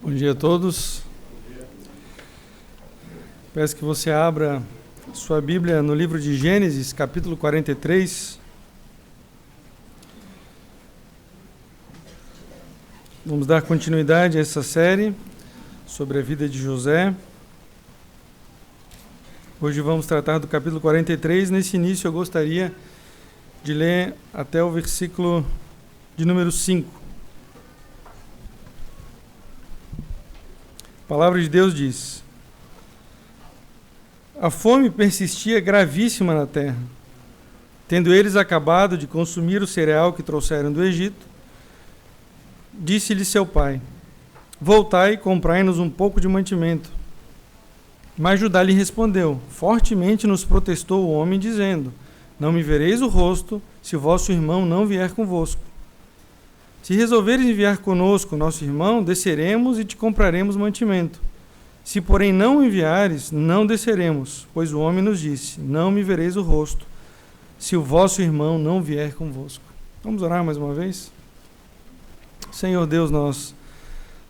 Bom dia a todos. Peço que você abra sua Bíblia no livro de Gênesis, capítulo 43. Vamos dar continuidade a essa série sobre a vida de José. Hoje vamos tratar do capítulo 43. Nesse início eu gostaria de ler até o versículo de número 5. A palavra de Deus diz: a fome persistia gravíssima na terra. Tendo eles acabado de consumir o cereal que trouxeram do Egito, disse-lhe seu pai: voltai e comprai-nos um pouco de mantimento. Mas Judá lhe respondeu: fortemente nos protestou o homem, dizendo: não me vereis o rosto, se o vosso irmão não vier convosco. Se resolveres enviar conosco nosso irmão, desceremos e te compraremos mantimento. Se, porém, não enviares, não desceremos, pois o homem nos disse: não me vereis o rosto, se o vosso irmão não vier convosco. Vamos orar mais uma vez? Senhor Deus, nós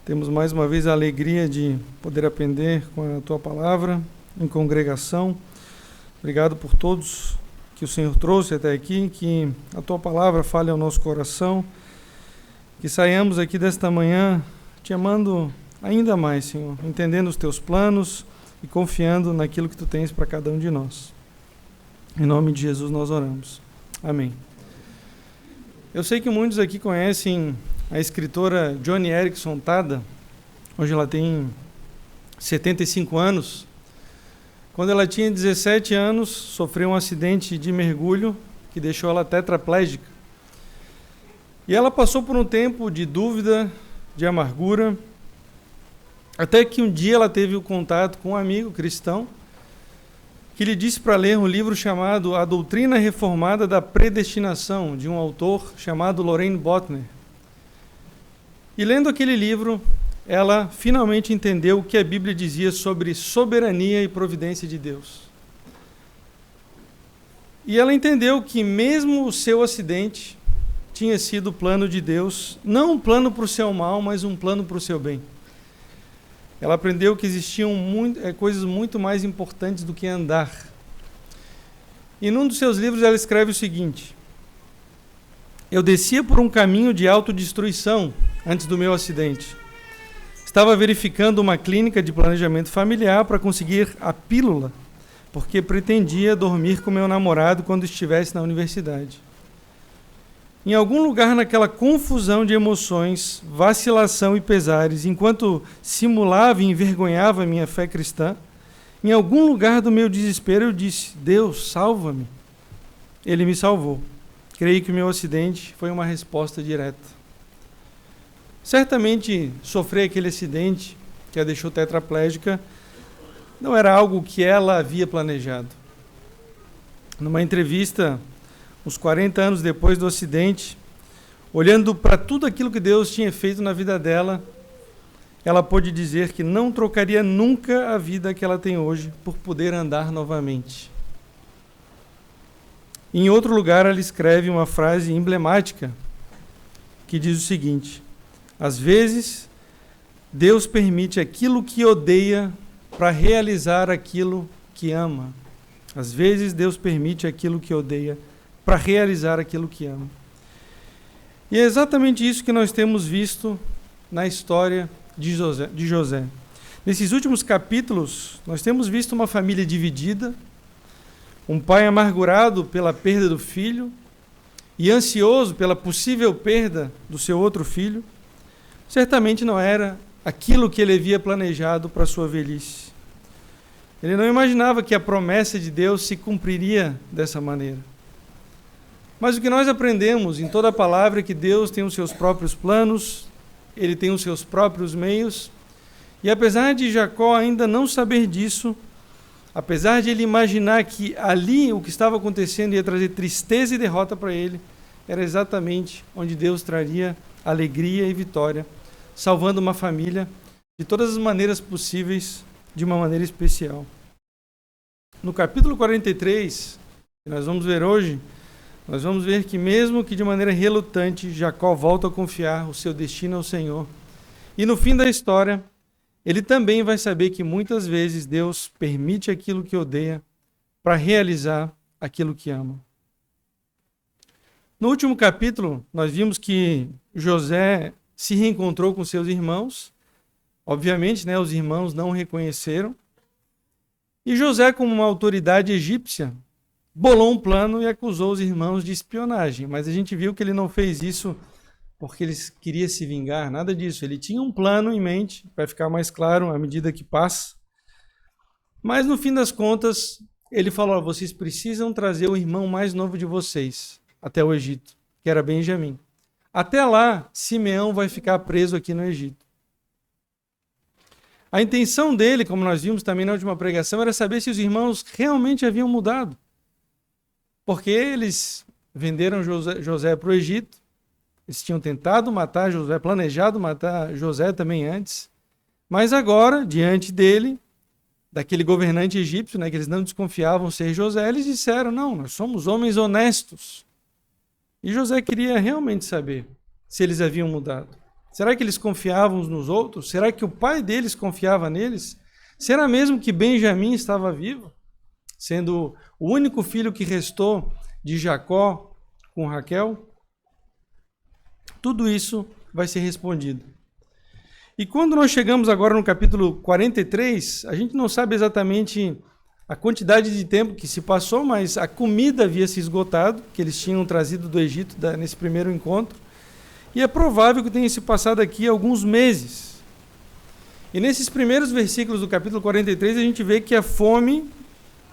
temos mais uma vez a alegria de poder aprender com a Tua Palavra em congregação. Obrigado por todos que o Senhor trouxe até aqui, que a Tua Palavra fale ao nosso coração, que saiamos aqui desta manhã Te amando ainda mais, Senhor, entendendo os Teus planos e confiando naquilo que Tu tens para cada um de nós. Em nome de Jesus nós oramos. Amém. Eu sei que muitos aqui conhecem a escritora Joni Eareckson Tada. Hoje ela tem 75 anos. Quando ela tinha 17 anos, sofreu um acidente de mergulho que deixou ela tetraplégica. E ela passou por um tempo de dúvida, de amargura, até que um dia ela teve o contato com um amigo cristão que lhe disse para ler um livro chamado A Doutrina Reformada da Predestinação, de um autor chamado Loraine Boettner. E lendo aquele livro, ela finalmente entendeu o que a Bíblia dizia sobre soberania e providência de Deus. E ela entendeu que mesmo o seu acidente tinha sido o plano de Deus, não um plano para o seu mal, mas um plano para o seu bem. Ela aprendeu que existiam coisas muito mais importantes do que andar. E num dos seus livros ela escreve o seguinte: eu descia por um caminho de autodestruição antes do meu acidente. Estava verificando uma clínica de planejamento familiar para conseguir a pílula, porque pretendia dormir com meu namorado quando estivesse na universidade. Em algum lugar naquela confusão de emoções, vacilação e pesares, enquanto simulava e envergonhava a minha fé cristã, em algum lugar do meu desespero eu disse: Deus, salva-me. Ele me salvou. Creio que o meu acidente foi uma resposta direta. Certamente sofrer aquele acidente que a deixou tetraplégica não era algo que ela havia planejado. Numa entrevista, uns 40 anos depois do acidente, olhando para tudo aquilo que Deus tinha feito na vida dela, ela pôde dizer que não trocaria nunca a vida que ela tem hoje por poder andar novamente. Em outro lugar, ela escreve uma frase emblemática que diz o seguinte: às vezes, Deus permite aquilo que odeia para realizar aquilo que ama. Às vezes, Deus permite aquilo que odeia para realizar aquilo que ama. E é exatamente isso que nós temos visto na história de José. Nesses últimos capítulos, nós temos visto uma família dividida, um pai amargurado pela perda do filho e ansioso pela possível perda do seu outro filho. Certamente não era aquilo que ele havia planejado para a sua velhice. Ele não imaginava que a promessa de Deus se cumpriria dessa maneira. Mas o que nós aprendemos em toda a palavra é que Deus tem os seus próprios planos, Ele tem os seus próprios meios, e apesar de Jacó ainda não saber disso, apesar de ele imaginar que ali o que estava acontecendo ia trazer tristeza e derrota para ele, era exatamente onde Deus traria alegria e vitória, salvando uma família de todas as maneiras possíveis, de uma maneira especial. No capítulo 43, que nós vamos ver hoje, nós vamos ver que mesmo que de maneira relutante, Jacó volta a confiar o seu destino ao Senhor E no fim da história, ele também vai saber que muitas vezes Deus permite aquilo que odeia para realizar aquilo que ama. No último capítulo, nós vimos que José se reencontrou com seus irmãos. Obviamente, os irmãos não o reconheceram. E José, como uma autoridade egípcia, bolou um plano e acusou os irmãos de espionagem. Mas a gente viu que ele não fez isso porque ele queria se vingar, nada disso. Ele tinha um plano em mente, vai ficar mais claro à medida que passa. Mas no fim das contas, ele falou: vocês precisam trazer o irmão mais novo de vocês até o Egito, que era Benjamim. Até lá, Simeão vai ficar preso aqui no Egito. A intenção dele, como nós vimos também na última pregação, era saber se os irmãos realmente haviam mudado. Porque eles venderam José para o Egito, eles tinham tentado matar José, planejado matar José também antes, mas agora, diante dele, daquele governante egípcio, que eles não desconfiavam ser José, eles disseram: não, nós somos homens honestos. E José queria realmente saber se eles haviam mudado. Será que eles confiavam uns nos outros? Será que o pai deles confiava neles? Será mesmo que Benjamim estava vivo, sendo o único filho que restou de Jacó com Raquel? Tudo isso vai ser respondido. E quando nós chegamos agora no capítulo 43, a gente não sabe exatamente a quantidade de tempo que se passou, mas a comida havia se esgotado, que eles tinham trazido do Egito nesse primeiro encontro. E é provável que tenha se passado aqui alguns meses. E nesses primeiros versículos do capítulo 43, a gente vê que a fome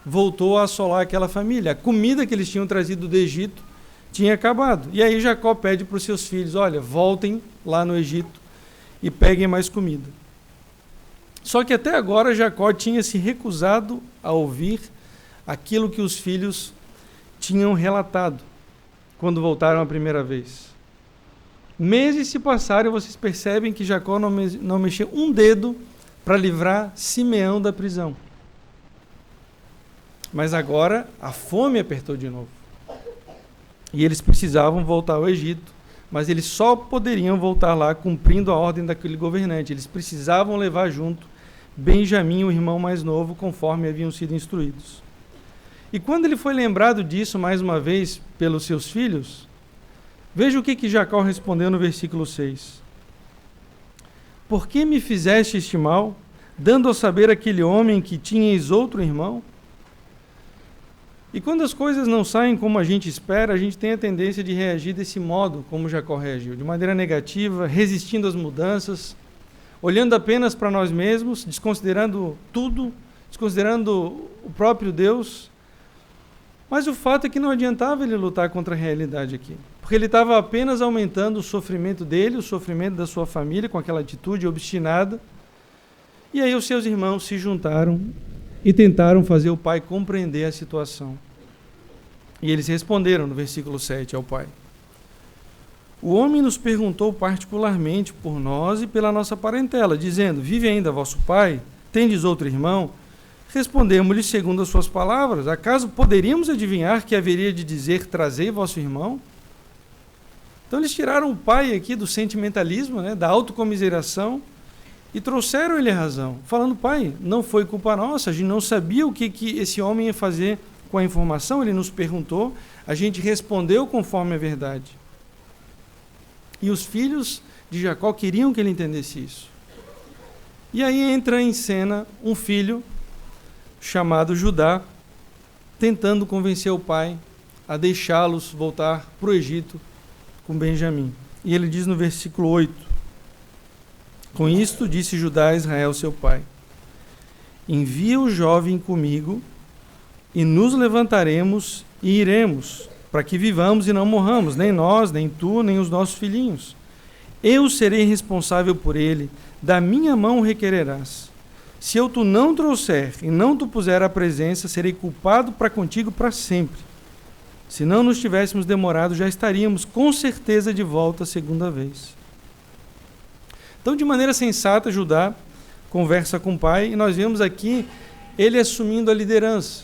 voltou a assolar aquela família. A comida que eles tinham trazido do Egito tinha acabado. E aí Jacó pede para os seus filhos: olha, voltem lá no Egito e peguem mais comida. Só que até agora Jacó tinha se recusado a ouvir aquilo que os filhos tinham relatado quando voltaram a primeira vez. Meses se passaram e vocês percebem que Jacó não mexeu um dedo para livrar Simeão da prisão. Mas agora a fome apertou de novo. E eles precisavam voltar ao Egito, mas eles só poderiam voltar lá cumprindo a ordem daquele governante. Eles precisavam levar junto Benjamim, o irmão mais novo, conforme haviam sido instruídos. E quando ele foi lembrado disso mais uma vez pelos seus filhos, veja o que Jacó respondeu no versículo 6. Por que me fizeste este mal, dando a saber aquele homem que tinhas outro irmão? E quando as coisas não saem como a gente espera, a gente tem a tendência de reagir desse modo, como Jacó reagiu, de maneira negativa, resistindo às mudanças, olhando apenas para nós mesmos, desconsiderando tudo, desconsiderando o próprio Deus. Mas o fato é que não adiantava ele lutar contra a realidade aqui, porque ele estava apenas aumentando o sofrimento dele, o sofrimento da sua família, com aquela atitude obstinada. E aí os seus irmãos se juntaram e tentaram fazer o pai compreender a situação. E eles responderam no versículo 7 ao pai: o homem nos perguntou particularmente por nós e pela nossa parentela, dizendo: vive ainda vosso pai? Tendes outro irmão? Respondemos-lhe segundo as suas palavras. Acaso poderíamos adivinhar que haveria de dizer: trazei vosso irmão? Então eles tiraram o pai aqui do sentimentalismo, da autocomiseração, e trouxeram ele a razão, falando: pai, não foi culpa nossa, a gente não sabia o que esse homem ia fazer com a informação, ele nos perguntou, a gente respondeu conforme a verdade. E os filhos de Jacó queriam que ele entendesse isso. E aí entra em cena um filho chamado Judá, tentando convencer o pai a deixá-los voltar para o Egito com Benjamim. E ele diz no versículo 8: com isto disse Judá a Israel seu pai: envia o jovem comigo, e nos levantaremos e iremos, para que vivamos e não morramos, nem nós, nem tu, nem os nossos filhinhos. Eu serei responsável por ele, da minha mão o requererás. Se eu tu não trouxer e não tu puser à presença, serei culpado para contigo para sempre. Se não nos tivéssemos demorado, já estaríamos com certeza de volta a segunda vez. Então, de maneira sensata, Judá conversa com o pai, e nós vemos aqui ele assumindo a liderança.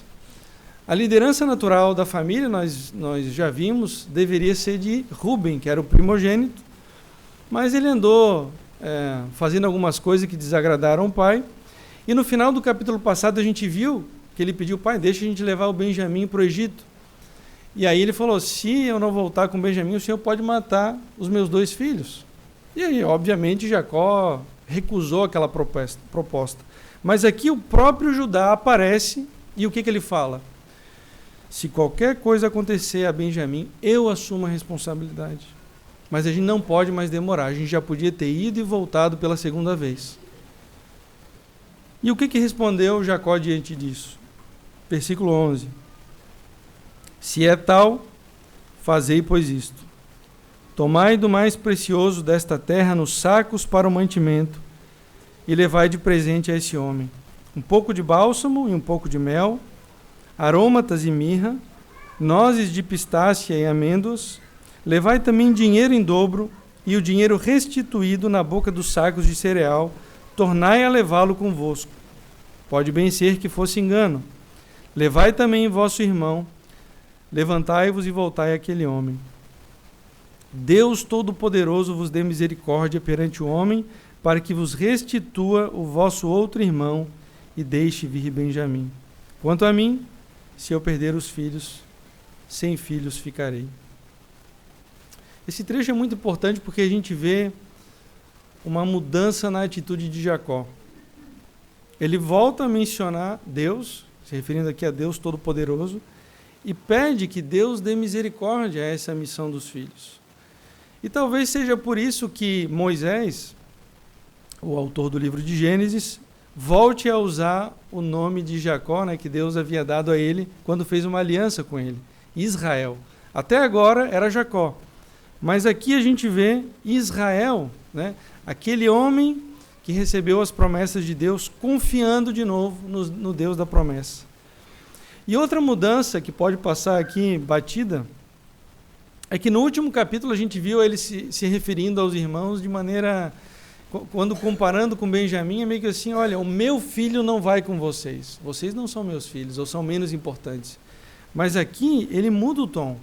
A liderança natural da família, nós já vimos, deveria ser de Rúben, que era o primogênito, mas ele andou fazendo algumas coisas que desagradaram o pai. E no final do capítulo passado a gente viu que ele pediu: pai, deixa a gente levar o Benjamim para o Egito. E aí ele falou: se eu não voltar com o Benjamim, o Senhor pode matar os meus 2 filhos. E aí, obviamente, Jacó recusou aquela proposta. Mas aqui o próprio Judá aparece e o que ele fala? Se qualquer coisa acontecer a Benjamim, eu assumo a responsabilidade. Mas a gente não pode mais demorar, a gente já podia ter ido e voltado pela segunda vez. E o que respondeu Jacó diante disso? Versículo 11. Se é tal, fazei, pois isto. Tomai do mais precioso desta terra nos sacos para o mantimento, e levai de presente a esse homem um pouco de bálsamo e um pouco de mel, aromatas e mirra, nozes de pistácia e amêndoas. Levai também dinheiro em dobro, e o dinheiro restituído na boca dos sacos de cereal, tornai a levá-lo convosco. Pode bem ser que fosse engano. Levai também vosso irmão, levantai-vos e voltai àquele homem. Deus Todo-Poderoso vos dê misericórdia perante o homem, para que vos restitua o vosso outro irmão e deixe vir Benjamim. Quanto a mim, se eu perder os filhos, sem filhos ficarei. Esse trecho é muito importante porque a gente vê uma mudança na atitude de Jacó. Ele volta a mencionar Deus, se referindo aqui a Deus Todo-Poderoso, e pede que Deus dê misericórdia a essa missão dos filhos. E talvez seja por isso que Moisés, o autor do livro de Gênesis, volte a usar o nome de Jacó, né, que Deus havia dado a ele quando fez uma aliança com ele, Israel. Até agora era Jacó, mas aqui a gente vê Israel, né, aquele homem que recebeu as promessas de Deus, confiando de novo no Deus da promessa. E outra mudança que pode passar aqui batida é que no último capítulo a gente viu ele se referindo aos irmãos de maneira, quando comparando com Benjamim, é meio que assim: olha, o meu filho não vai com vocês, vocês não são meus filhos, ou são menos importantes. Mas aqui ele muda o tom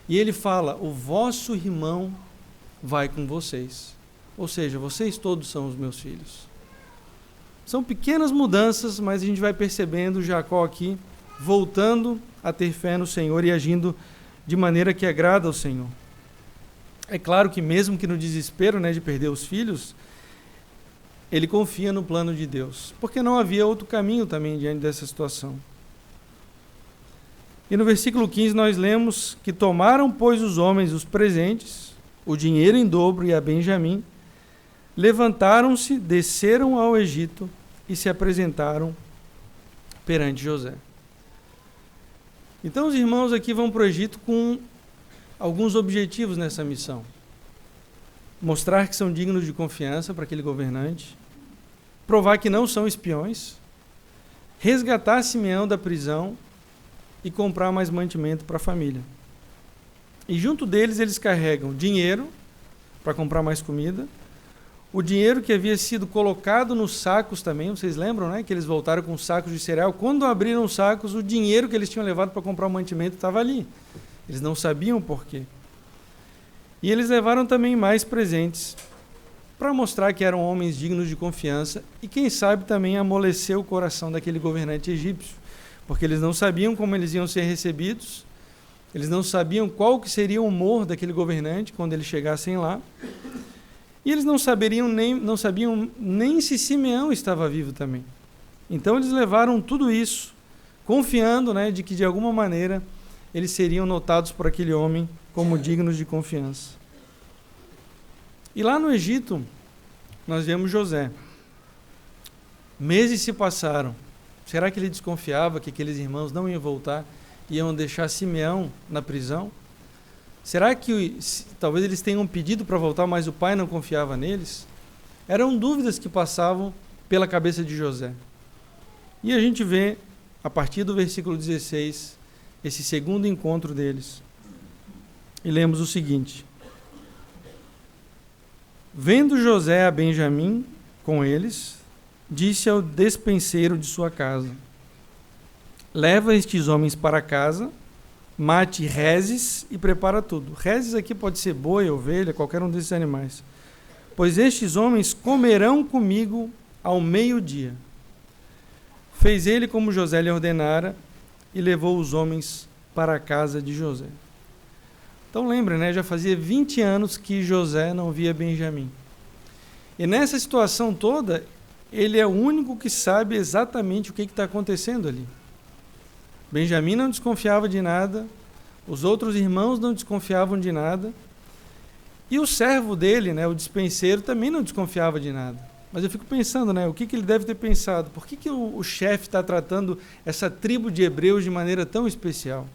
e ele fala: o vosso irmão vai com vocês, ou seja, vocês todos são os meus filhos. São pequenas mudanças, mas a gente vai percebendo Jacó aqui voltando a ter fé no Senhor e agindo de maneira que agrada ao Senhor. É claro que mesmo que no desespero, né, de perder os filhos, ele confia no plano de Deus, porque não havia outro caminho também diante dessa situação. E no versículo 15 nós lemos que tomaram, pois, os homens os presentes, o dinheiro em dobro e a Benjamim, levantaram-se, desceram ao Egito e se apresentaram perante José. Então os irmãos aqui vão para o Egito com alguns objetivos nessa missão. Mostrar que são dignos de confiança para aquele governante, provar que não são espiões, resgatar Simeão da prisão e comprar mais mantimento para a família. E junto deles eles carregam dinheiro para comprar mais comida, o dinheiro que havia sido colocado nos sacos também, vocês lembram, né, que eles voltaram com sacos de cereal. Quando abriram os sacos, o dinheiro que eles tinham levado para comprar o mantimento estava ali. Eles não sabiam o porquê. E eles levaram também mais presentes para mostrar que eram homens dignos de confiança e, quem sabe, também amolecer o coração daquele governante egípcio, porque eles não sabiam como eles iam ser recebidos, eles não sabiam qual que seria o humor daquele governante quando eles chegassem lá. E eles não sabiam nem se Simeão estava vivo também. Então eles levaram tudo isso, confiando, né, de que de alguma maneira eles seriam notados por aquele homem como dignos de confiança. E lá no Egito, nós vemos José. Meses se passaram. Será que ele desconfiava que aqueles irmãos não iam voltar e iam deixar Simeão na prisão? Será que talvez eles tenham pedido para voltar, mas o pai não confiava neles? Eram dúvidas que passavam pela cabeça de José. E a gente vê, a partir do versículo 16, esse segundo encontro deles. E lemos o seguinte: vendo José a Benjamim com eles, disse ao despenseiro de sua casa: leva estes homens para casa, mate reses e prepara tudo. Reses aqui pode ser boi, ovelha, qualquer um desses animais. pois estes homens comerão comigo ao meio-dia. Fez ele como José lhe ordenara e levou os homens para a casa de José. Então lembra, né? Já fazia 20 anos que José não via Benjamim. E nessa situação toda, ele é o único que sabe exatamente o que está acontecendo ali. Benjamim não desconfiava de nada, os outros irmãos não desconfiavam de nada, e o servo dele, né, o despenseiro, também não desconfiava de nada. Mas eu fico pensando, né, o que ele deve ter pensado? Por que o chefe está tratando essa tribo de hebreus de maneira tão especial?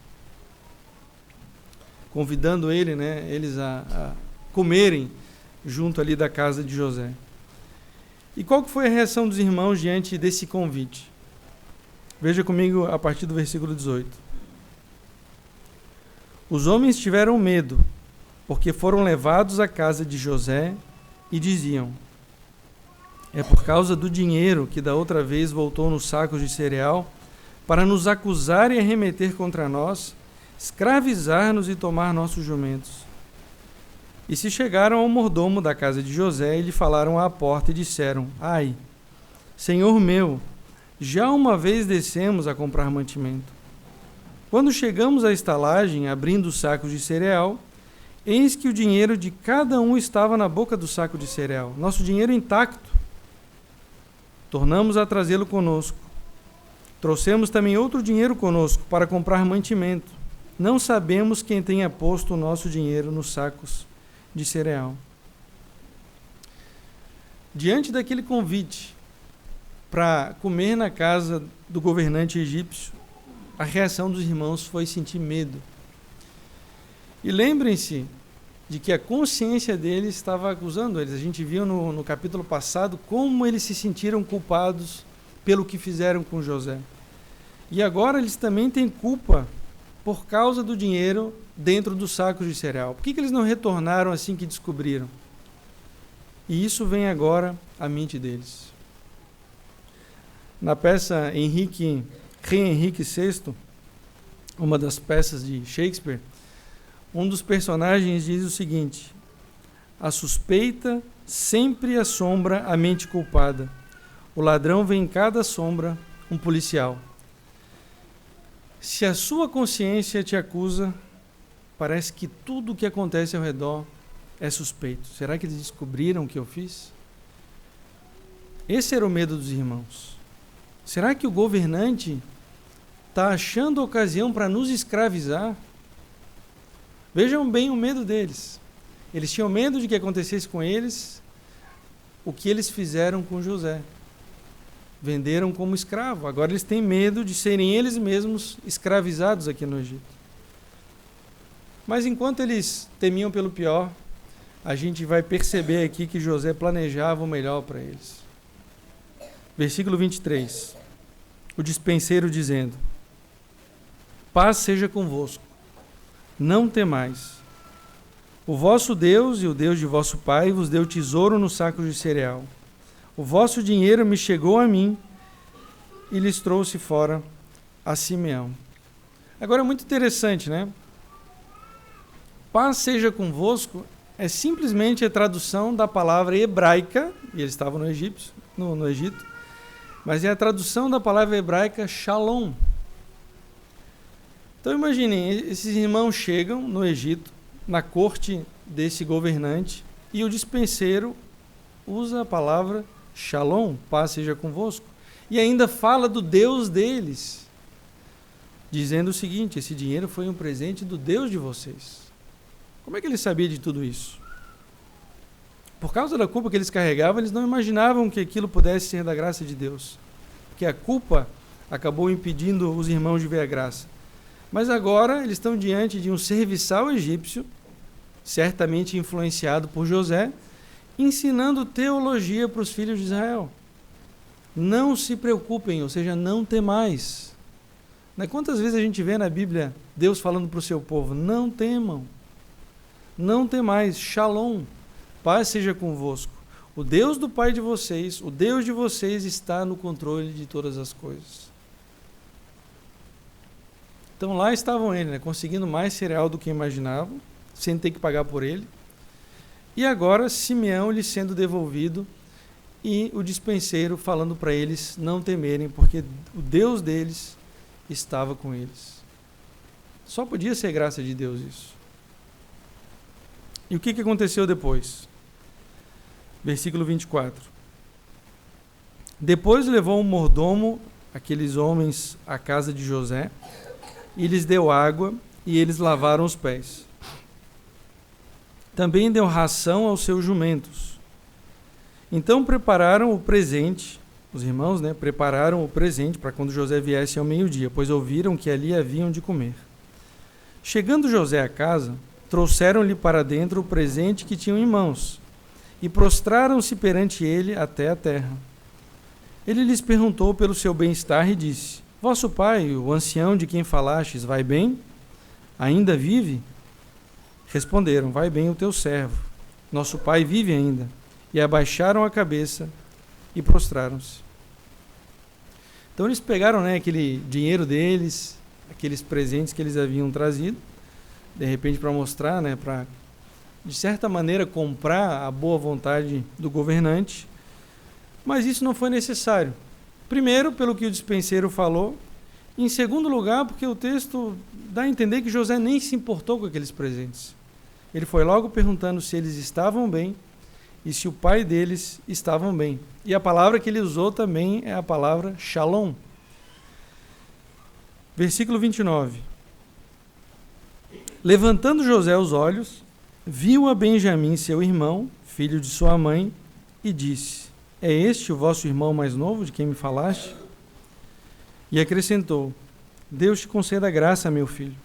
Convidando ele, né, eles a comerem junto ali da casa de José. E qual que foi a reação dos irmãos diante desse convite? Veja comigo a partir do versículo 18. Os homens tiveram medo, porque foram levados à casa de José e diziam: é por causa do dinheiro que da outra vez voltou nos sacos de cereal para nos acusar e arremeter contra nós, escravizar-nos e tomar nossos jumentos. E se chegaram ao mordomo da casa de José e lhe falaram à porta e disseram: ai, senhor meu, já uma vez descemos a comprar mantimento. Quando chegamos à estalagem, abrindo os sacos de cereal, eis que o dinheiro de cada um estava na boca do saco de cereal, nosso dinheiro intacto. Tornamos a trazê-lo conosco. Trouxemos também outro dinheiro conosco para comprar mantimento. Não sabemos quem tenha posto o nosso dinheiro nos sacos de cereal. Diante daquele convite para comer na casa do governante egípcio, a reação dos irmãos foi sentir medo. E lembrem-se de que a consciência deles estava acusando eles. A gente viu no capítulo passado como eles se sentiram culpados pelo que fizeram com José. E agora eles também têm culpa por causa do dinheiro dentro dos sacos de cereal. Por que eles não retornaram assim que descobriram? E isso vem agora à mente deles. Na peça Rei Henrique VI, uma das peças de Shakespeare, um dos personagens diz o seguinte: a suspeita sempre assombra a mente culpada. O ladrão vê em cada sombra um policial. Se a sua consciência te acusa, parece que tudo o que acontece ao redor é suspeito. Será que eles descobriram o que eu fiz? Esse era o medo dos irmãos. Será que o governante está achando ocasião para nos escravizar? Vejam bem o medo deles. Eles tinham medo de que acontecesse com eles o que eles fizeram com José. Venderam como escravo. Agora eles têm medo de serem eles mesmos escravizados aqui no Egito. Mas enquanto eles temiam pelo pior, a gente vai perceber aqui que José planejava o melhor para eles. Versículo 23. O despenseiro dizendo: paz seja convosco, não temais. O vosso Deus e o Deus de vosso pai vos deu tesouro no saco de cereal. O vosso dinheiro me chegou a mim e lhes trouxe fora a Simeão. Agora é muito interessante, né? Paz seja convosco é simplesmente a tradução da palavra hebraica, e eles estavam no Egito, mas é a tradução da palavra hebraica shalom. Então imaginem, esses irmãos chegam no Egito, na corte desse governante, e o despenseiro usa a palavra shalom, paz seja convosco, e ainda fala do Deus deles, dizendo o seguinte: esse dinheiro foi um presente do Deus de vocês. Como é que ele sabia de tudo isso? Por causa da culpa que eles carregavam, eles não imaginavam que aquilo pudesse ser da graça de Deus, porque a culpa acabou impedindo os irmãos de ver a graça. Mas agora eles estão diante de um serviçal egípcio, certamente influenciado por José, ensinando teologia para os filhos de Israel. Não se preocupem, ou seja, não temais. Quantas vezes a gente vê na Bíblia Deus falando para o seu povo: não temam, não temais, shalom, paz seja convosco. O Deus do pai de vocês, o Deus de vocês está no controle de todas as coisas. Então lá estavam eles, conseguindo mais cereal do que imaginavam, sem ter que pagar por ele. E agora Simeão lhe sendo devolvido e o dispenseiro falando para eles não temerem, porque o Deus deles estava com eles. Só podia ser graça de Deus isso. E o que aconteceu depois? Versículo 24. Depois levou um mordomo, aqueles homens, à casa de José, e lhes deu água, e eles lavaram os pés. Também deu ração aos seus jumentos. Então prepararam o presente, os irmãos, prepararam o presente para quando José viesse ao meio-dia, pois ouviram que ali haviam de comer. Chegando José à casa, trouxeram-lhe para dentro o presente que tinham em mãos, e prostraram-se perante ele até a terra. Ele lhes perguntou pelo seu bem-estar e disse: Vosso pai, o ancião de quem falastes, vai bem? Ainda vive? Responderam: Vai bem o teu servo. Nosso pai vive ainda. E abaixaram a cabeça e prostraram-se. Então eles pegaram aquele dinheiro deles, aqueles presentes que eles haviam trazido, de repente para mostrar, para, de certa maneira, comprar a boa vontade do governante. Mas isso não foi necessário. Primeiro, pelo que o dispenseiro falou. Em segundo lugar, porque o texto dá a entender que José nem se importou com aqueles presentes. Ele foi logo perguntando se eles estavam bem e se o pai deles estavam bem. E a palavra que ele usou também é a palavra shalom. Versículo 29. Levantando José os olhos, viu a Benjamim, seu irmão, filho de sua mãe, e disse: É este o vosso irmão mais novo, de quem me falaste? E acrescentou: Deus te conceda graça, meu filho.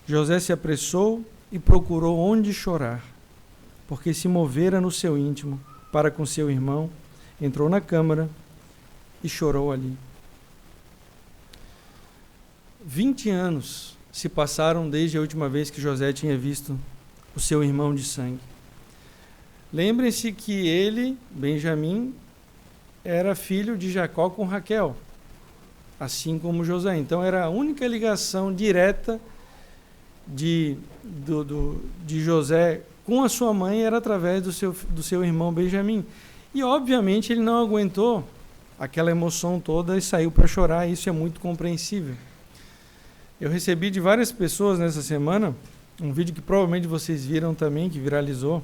José se apressou e procurou onde chorar, porque se movera no seu íntimo para com seu irmão, entrou na câmara e chorou ali. 20 anos se passaram desde a última vez que José tinha visto o seu irmão de sangue. Lembrem-se que ele, Benjamim, era filho de Jacó com Raquel, assim como José. Então era a única ligação direta de José com a sua mãe, era através do seu irmão Benjamim. E obviamente ele não aguentou aquela emoção toda e saiu para chorar. Isso é muito compreensível. Eu recebi de várias pessoas nessa semana um vídeo que provavelmente vocês viram também, que viralizou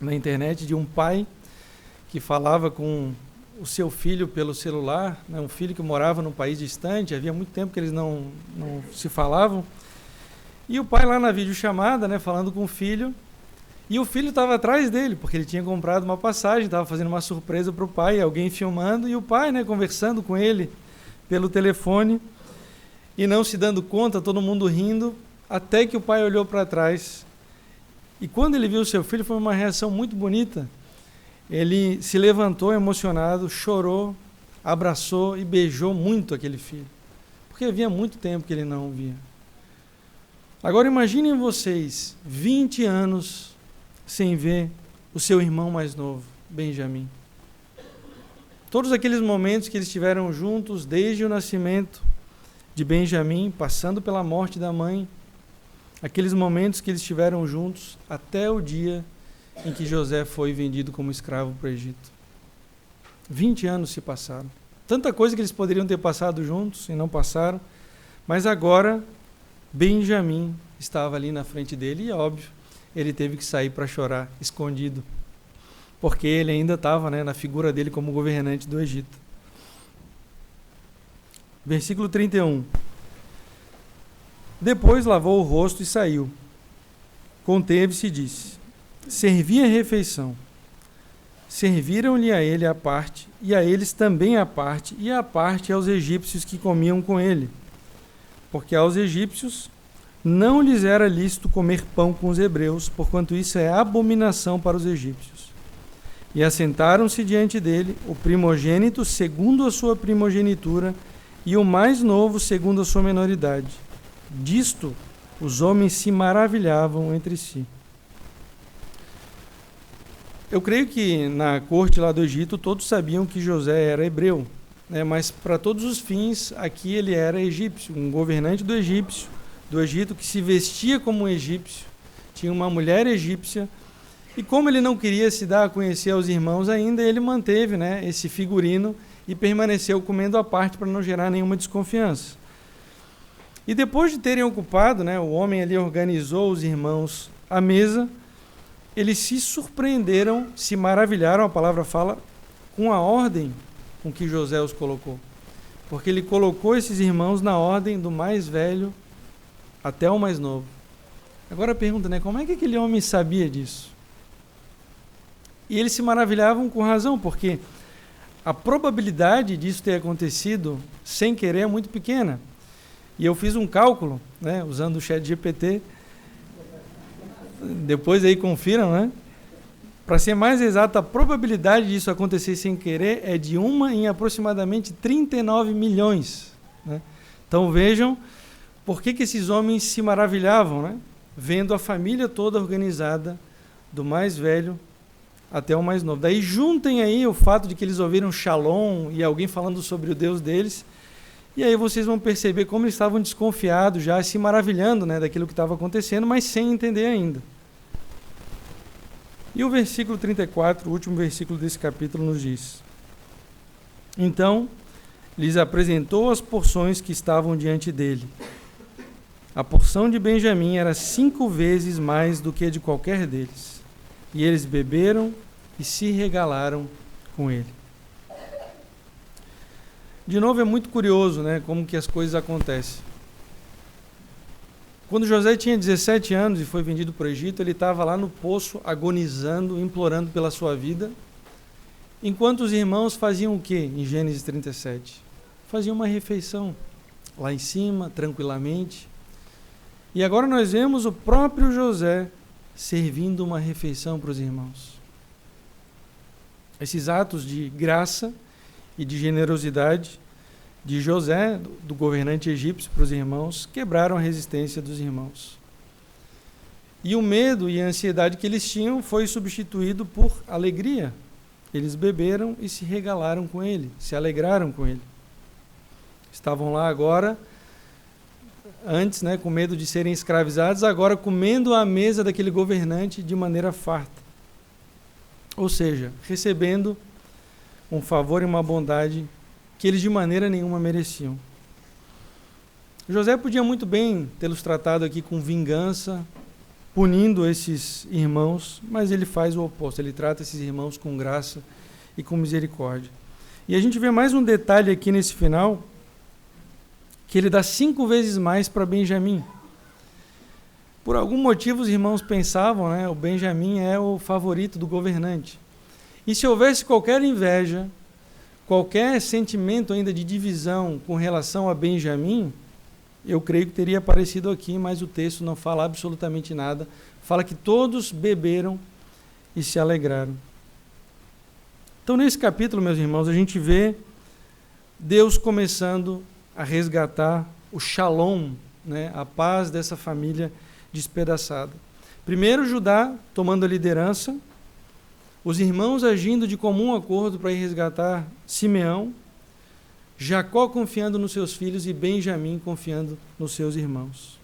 na internet, de um pai que falava com o seu filho pelo celular, um filho que morava num país distante, havia muito tempo que eles não se falavam, e o pai lá na videochamada, falando com o filho, e o filho estava atrás dele, porque ele tinha comprado uma passagem, estava fazendo uma surpresa para o pai, alguém filmando, e o pai conversando com ele pelo telefone, e não se dando conta, todo mundo rindo, até que o pai olhou para trás. E quando ele viu o seu filho, foi uma reação muito bonita. Ele se levantou emocionado, chorou, abraçou e beijou muito aquele filho, porque havia muito tempo que ele não o via. Agora imaginem vocês, 20 anos sem ver o seu irmão mais novo, Benjamim. Todos aqueles momentos que eles estiveram juntos, desde o nascimento de Benjamim, passando pela morte da mãe, aqueles momentos que eles estiveram juntos até o dia em que José foi vendido como escravo para o Egito. 20 anos se passaram. Tanta coisa que eles poderiam ter passado juntos e não passaram, mas agora Benjamim estava ali na frente dele e, óbvio, ele teve que sair para chorar, escondido, porque ele ainda estava na figura dele como governante do Egito. Versículo 31. Depois lavou o rosto e saiu. Conteve-se e disse: Servi a refeição. Serviram-lhe a ele a parte, e a eles também a parte, e a parte aos egípcios que comiam com ele. Porque aos egípcios não lhes era lícito comer pão com os hebreus, porquanto isso é abominação para os egípcios. E assentaram-se diante dele o primogênito segundo a sua primogenitura, e o mais novo segundo a sua menoridade. Disto os homens se maravilhavam entre si. Eu creio que na corte lá do Egito todos sabiam que José era hebreu, mas para todos os fins aqui ele era egípcio, um governante do Egito que se vestia como um egípcio, tinha uma mulher egípcia E como ele não queria se dar a conhecer aos irmãos ainda, ele manteve, né, esse figurino e permaneceu comendo à parte para não gerar nenhuma desconfiança. E depois de terem ocupado, né, o homem ali organizou os irmãos à mesa, eles se surpreenderam, se maravilharam, a palavra fala, com a ordem com que José os colocou. Porque ele colocou esses irmãos na ordem do mais velho até o mais novo. Agora a pergunta, né, como é que aquele homem sabia disso? E eles se maravilhavam com razão, porque a probabilidade disso ter acontecido sem querer é muito pequena. E eu fiz um cálculo, né, usando o ChatGPT, depois aí confiram, né? Para ser mais exato, a probabilidade disso acontecer sem querer é de 1 em aproximadamente 39 milhões. Né? Então vejam por que esses homens se maravilhavam, né? Vendo a família toda organizada, do mais velho até o mais novo. Daí juntem aí o fato de que eles ouviram Shalom e alguém falando sobre o Deus deles, e aí vocês vão perceber como eles estavam desconfiados já, se maravilhando, né, daquilo que estava acontecendo, mas sem entender ainda. E o versículo 34, o último versículo desse capítulo, nos diz: Então lhes apresentou as porções que estavam diante dele. A porção de Benjamim era 5 vezes mais do que a de qualquer deles. E eles beberam e se regalaram com ele. De novo, é muito curioso, né, como que as coisas acontecem. Quando José tinha 17 anos e foi vendido para o Egito, ele estava lá no poço, agonizando, implorando pela sua vida, enquanto os irmãos faziam o quê em Gênesis 37? Faziam uma refeição lá em cima, tranquilamente. E agora nós vemos o próprio José servindo uma refeição para os irmãos. Esses atos de graça e de generosidade de José, do governante egípcio, para os irmãos, quebraram a resistência dos irmãos. E o medo e a ansiedade que eles tinham foi substituído por alegria. Eles beberam e se regalaram com ele, se alegraram com ele. Estavam lá agora, antes, né, com medo de serem escravizados, agora comendo à mesa daquele governante de maneira farta. Ou seja, recebendo um favor e uma bondade que eles de maneira nenhuma mereciam. José podia muito bem tê-los tratado aqui com vingança, punindo esses irmãos, mas ele faz o oposto, ele trata esses irmãos com graça e com misericórdia. E a gente vê mais um detalhe aqui nesse final, que ele dá 5 vezes mais para Benjamim. Por algum motivo os irmãos pensavam, né, o Benjamim é o favorito do governante. E se houvesse qualquer inveja, qualquer sentimento ainda de divisão com relação a Benjamim, eu creio que teria aparecido aqui, mas o texto não fala absolutamente nada. Fala que todos beberam e se alegraram. Então, nesse capítulo, meus irmãos, a gente vê Deus começando a resgatar o shalom, né, a paz dessa família despedaçada. Primeiro, Judá tomando a liderança, os irmãos agindo de comum acordo para ir resgatar Simeão, Jacó confiando nos seus filhos e Benjamim confiando nos seus irmãos.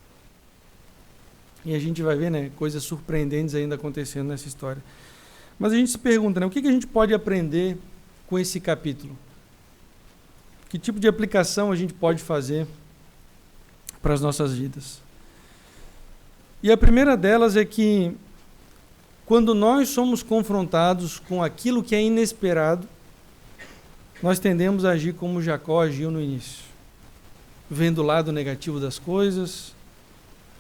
E a gente vai ver, né, coisas surpreendentes ainda acontecendo nessa história. Mas a gente se pergunta, né, o que a gente pode aprender com esse capítulo? Que tipo de aplicação a gente pode fazer para as nossas vidas? E a primeira delas é que quando nós somos confrontados com aquilo que é inesperado, nós tendemos a agir como Jacó agiu no início, vendo o lado negativo das coisas,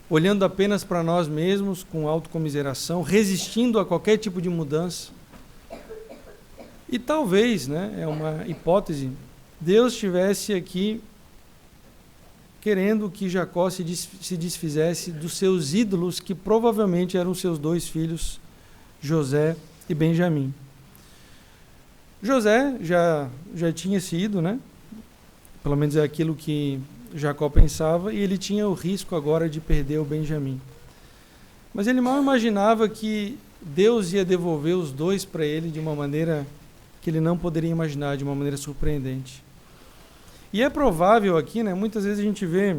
olhando apenas para nós mesmos com autocomiseração, resistindo a qualquer tipo de mudança. E talvez, né, é uma hipótese, Deus estivesse aqui querendo que Jacó se desfizesse dos seus ídolos, que provavelmente eram seus 2 filhos, José e Benjamim. José já tinha sido, né? Pelo menos é aquilo que Jacó pensava, e ele tinha o risco agora de perder o Benjamim. Mas ele mal imaginava que Deus ia devolver os 2 para ele de uma maneira que ele não poderia imaginar, de uma maneira surpreendente. E é provável aqui, né? Muitas vezes a gente vê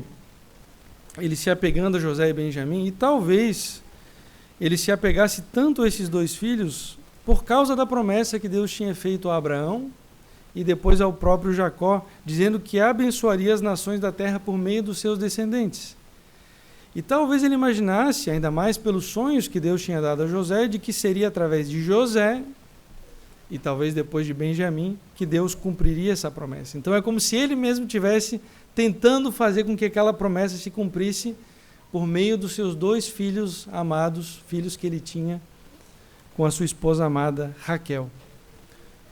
ele se apegando a José e Benjamim, e talvez ele se apegasse tanto a esses dois filhos por causa da promessa que Deus tinha feito a Abraão e depois ao próprio Jacó, dizendo que abençoaria as nações da terra por meio dos seus descendentes. E talvez ele imaginasse, ainda mais pelos sonhos que Deus tinha dado a José, de que seria através de José, e talvez depois de Benjamim, que Deus cumpriria essa promessa. Então é como se ele mesmo tivesse tentando fazer com que aquela promessa se cumprisse por meio dos seus dois filhos amados, filhos que ele tinha com a sua esposa amada Raquel.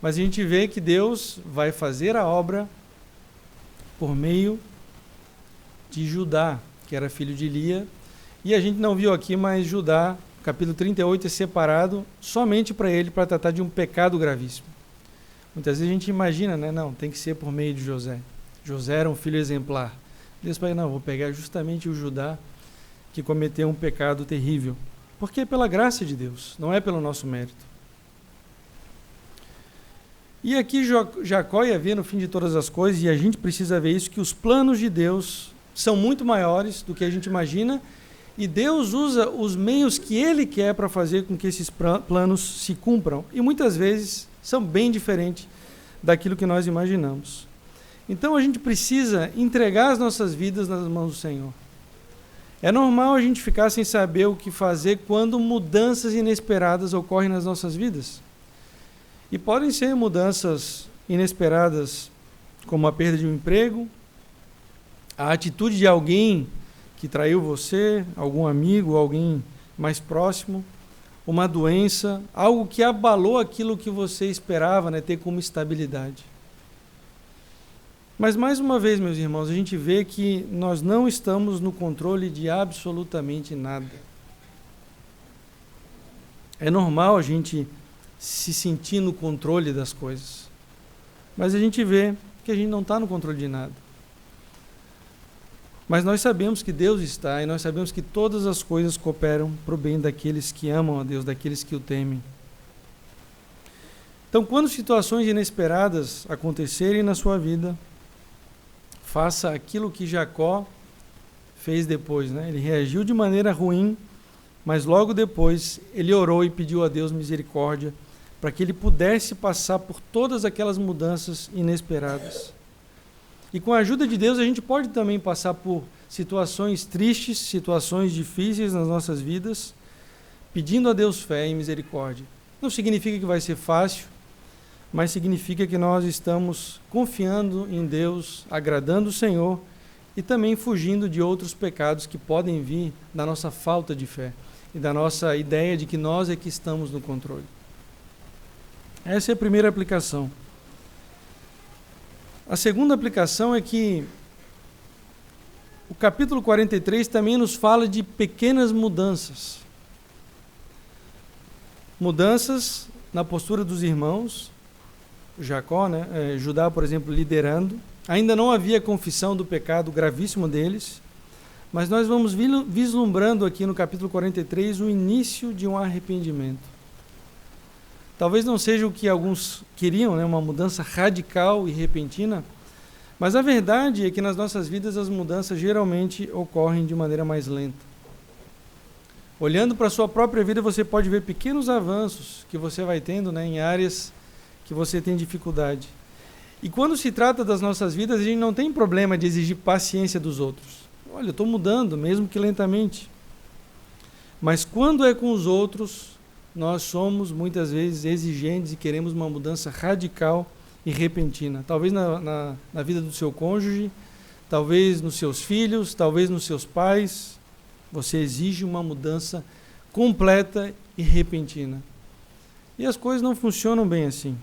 Mas a gente vê que Deus vai fazer a obra por meio de Judá, que era filho de Lia, e a gente não viu aqui, mas Judá, capítulo 38, é separado somente para ele, para tratar de um pecado gravíssimo. Muitas vezes a gente imagina, né? Não, tem que ser por meio de José. José era um filho exemplar. Deus fala, não, vou pegar justamente o Judá, que cometeu um pecado terrível. Porque é pela graça de Deus, não é pelo nosso mérito. E aqui Jacó ia ver no fim de todas as coisas, e a gente precisa ver isso, que os planos de Deus são muito maiores do que a gente imagina, e Deus usa os meios que Ele quer para fazer com que esses planos se cumpram, e muitas vezes são bem diferentes daquilo que nós imaginamos. Então a gente precisa entregar as nossas vidas nas mãos do Senhor. É normal a gente ficar sem saber o que fazer quando mudanças inesperadas ocorrem nas nossas vidas. E podem ser mudanças inesperadas, como a perda de um emprego, a atitude de alguém que traiu você, algum amigo, alguém mais próximo, uma doença, algo que abalou aquilo que você esperava, né, ter como estabilidade. Mas mais uma vez, meus irmãos, a gente vê que nós não estamos no controle de absolutamente nada. É normal a gente se sentir no controle das coisas, mas a gente vê que a gente não está no controle de nada. Mas nós sabemos que Deus está, e nós sabemos que todas as coisas cooperam para o bem daqueles que amam a Deus, daqueles que o temem. Então, quando situações inesperadas acontecerem na sua vida, faça aquilo que Jacó fez depois, né? Ele reagiu de maneira ruim, mas logo depois ele orou e pediu a Deus misericórdia para que ele pudesse passar por todas aquelas mudanças inesperadas. E com a ajuda de Deus a gente pode também passar por situações tristes, situações difíceis nas nossas vidas, pedindo a Deus fé e misericórdia. Não significa que vai ser fácil, mas significa que nós estamos confiando em Deus, agradando o Senhor e também fugindo de outros pecados que podem vir da nossa falta de fé e da nossa ideia de que nós é que estamos no controle. Essa é a primeira aplicação. A segunda aplicação é que o capítulo 43 também nos fala de pequenas mudanças. Mudanças na postura dos irmãos, Jacó, né? Judá, por exemplo, liderando. Ainda não havia confissão do pecado gravíssimo deles, mas nós vamos vislumbrando aqui no capítulo 43 o início de um arrependimento. Talvez não seja o que alguns queriam, né? Uma mudança radical e repentina, mas a verdade é que nas nossas vidas as mudanças geralmente ocorrem de maneira mais lenta. Olhando para a sua própria vida, você pode ver pequenos avanços que você vai tendo, né, em áreas que você tem dificuldade. E quando se trata das nossas vidas, a gente não tem problema de exigir paciência dos outros. Olha, eu estou mudando, mesmo que lentamente. Mas quando é com os outros, nós somos muitas vezes exigentes e queremos uma mudança radical e repentina. Talvez na vida do seu cônjuge, talvez nos seus filhos, talvez nos seus pais. Você exige uma mudança completa e repentina. E as coisas não funcionam bem assim.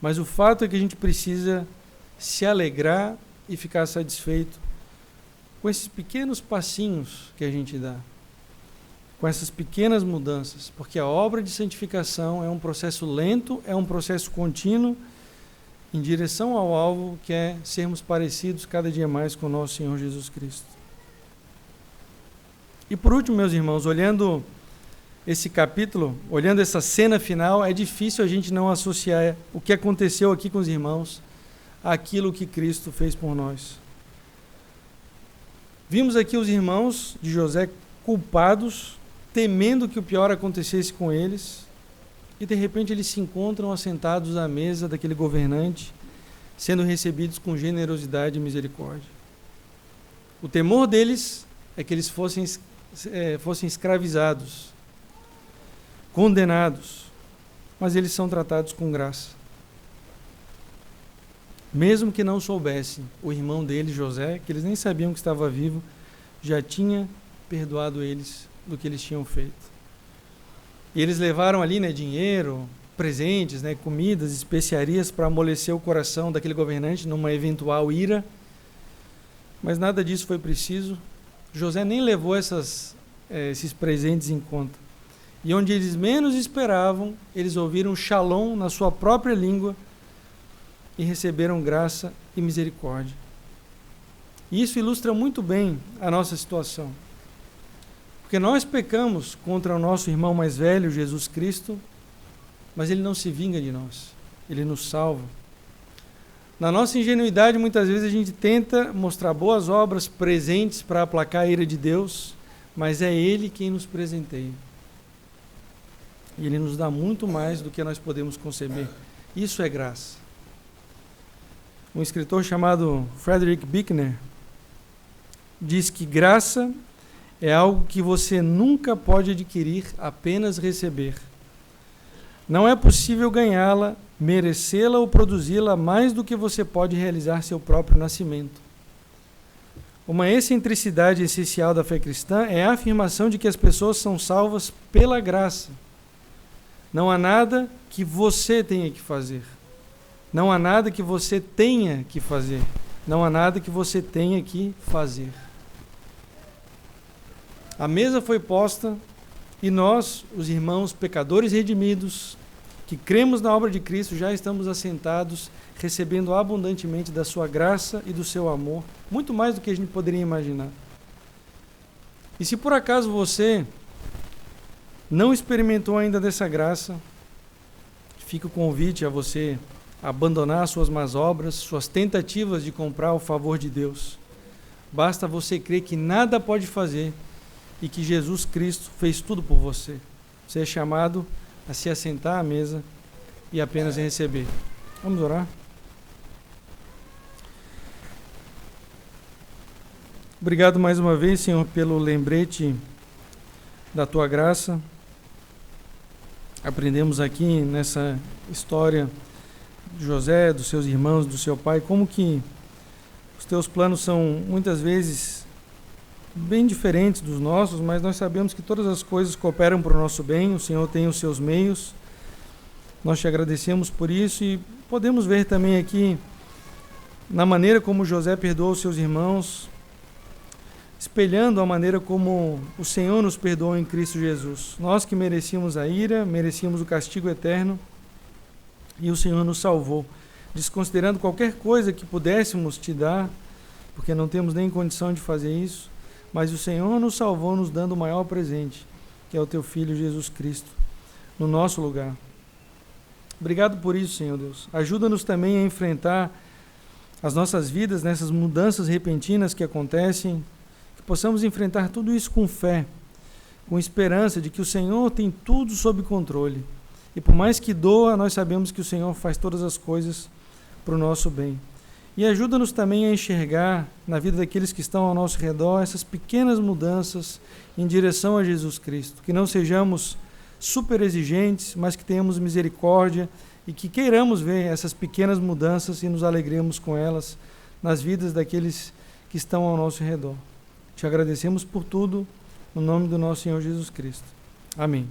Mas o fato é que a gente precisa se alegrar e ficar satisfeito com esses pequenos passinhos que a gente dá, com essas pequenas mudanças, porque a obra de santificação é um processo lento, é um processo contínuo, em direção ao alvo que é sermos parecidos cada dia mais com o nosso Senhor Jesus Cristo. E por último, meus irmãos, olhando esse capítulo, olhando essa cena final, é difícil a gente não associar o que aconteceu aqui com os irmãos àquilo que Cristo fez por nós. Vimos aqui os irmãos de José culpados, temendo que o pior acontecesse com eles, e de repente eles se encontram assentados à mesa daquele governante, sendo recebidos com generosidade e misericórdia. O temor deles é que eles fossem escravizados, condenados, mas eles são tratados com graça. Mesmo que não soubessem, o irmão deles, José, que eles nem sabiam que estava vivo, já tinha perdoado eles do que eles tinham feito. E eles levaram ali, dinheiro, presentes, comidas, especiarias para amolecer o coração daquele governante numa eventual ira, mas nada disso foi preciso. José nem levou esses presentes em conta. E onde eles menos esperavam, eles ouviram shalom na sua própria língua e receberam graça e misericórdia. E isso ilustra muito bem a nossa situação. Porque nós pecamos contra o nosso irmão mais velho, Jesus Cristo, mas ele não se vinga de nós, ele nos salva. Na nossa ingenuidade, muitas vezes a gente tenta mostrar boas obras, presentes para aplacar a ira de Deus, mas é Ele quem nos presenteia. E Ele nos dá muito mais do que nós podemos conceber. Isso é graça. Um escritor chamado Frederick Buechner diz que graça é algo que você nunca pode adquirir, apenas receber. Não é possível ganhá-la, merecê-la ou produzi-la mais do que você pode realizar seu próprio nascimento. Uma excentricidade essencial da fé cristã é a afirmação de que as pessoas são salvas pela graça. Não há nada que você tenha que fazer. Não há nada que você tenha que fazer. Não há nada que você tenha que fazer. A mesa foi posta e nós, os irmãos pecadores redimidos, que cremos na obra de Cristo, já estamos assentados, recebendo abundantemente da sua graça e do seu amor, muito mais do que a gente poderia imaginar. E se por acaso você não experimentou ainda dessa graça, fica o convite a você abandonar suas más obras, suas tentativas de comprar o favor de Deus. Basta você crer que nada pode fazer e que Jesus Cristo fez tudo por você. Você é chamado a se assentar à mesa e apenas receber. Vamos orar? Obrigado mais uma vez, Senhor, pelo lembrete da Tua graça. Aprendemos aqui nessa história de José, dos seus irmãos, do seu pai, como que os Teus planos são muitas vezes bem diferentes dos nossos, mas nós sabemos que todas as coisas cooperam para o nosso bem, o Senhor tem os seus meios, nós te agradecemos por isso e podemos ver também aqui na maneira como José perdoou os seus irmãos, espelhando a maneira como o Senhor nos perdoou em Cristo Jesus. Nós que merecíamos a ira, merecíamos o castigo eterno e o Senhor nos salvou, desconsiderando qualquer coisa que pudéssemos te dar, porque não temos nem condição de fazer isso, mas o Senhor nos salvou nos dando o maior presente, que é o Teu Filho Jesus Cristo, no nosso lugar. Obrigado por isso, Senhor Deus. Ajuda-nos também a enfrentar as nossas vidas nessas mudanças repentinas que acontecem, que possamos enfrentar tudo isso com fé, com esperança de que o Senhor tem tudo sob controle. E por mais que doa, nós sabemos que o Senhor faz todas as coisas para o nosso bem. E ajuda-nos também a enxergar na vida daqueles que estão ao nosso redor essas pequenas mudanças em direção a Jesus Cristo. Que não sejamos super exigentes, mas que tenhamos misericórdia e que queiramos ver essas pequenas mudanças e nos alegremos com elas nas vidas daqueles que estão ao nosso redor. Te agradecemos por tudo, no nome do nosso Senhor Jesus Cristo. Amém.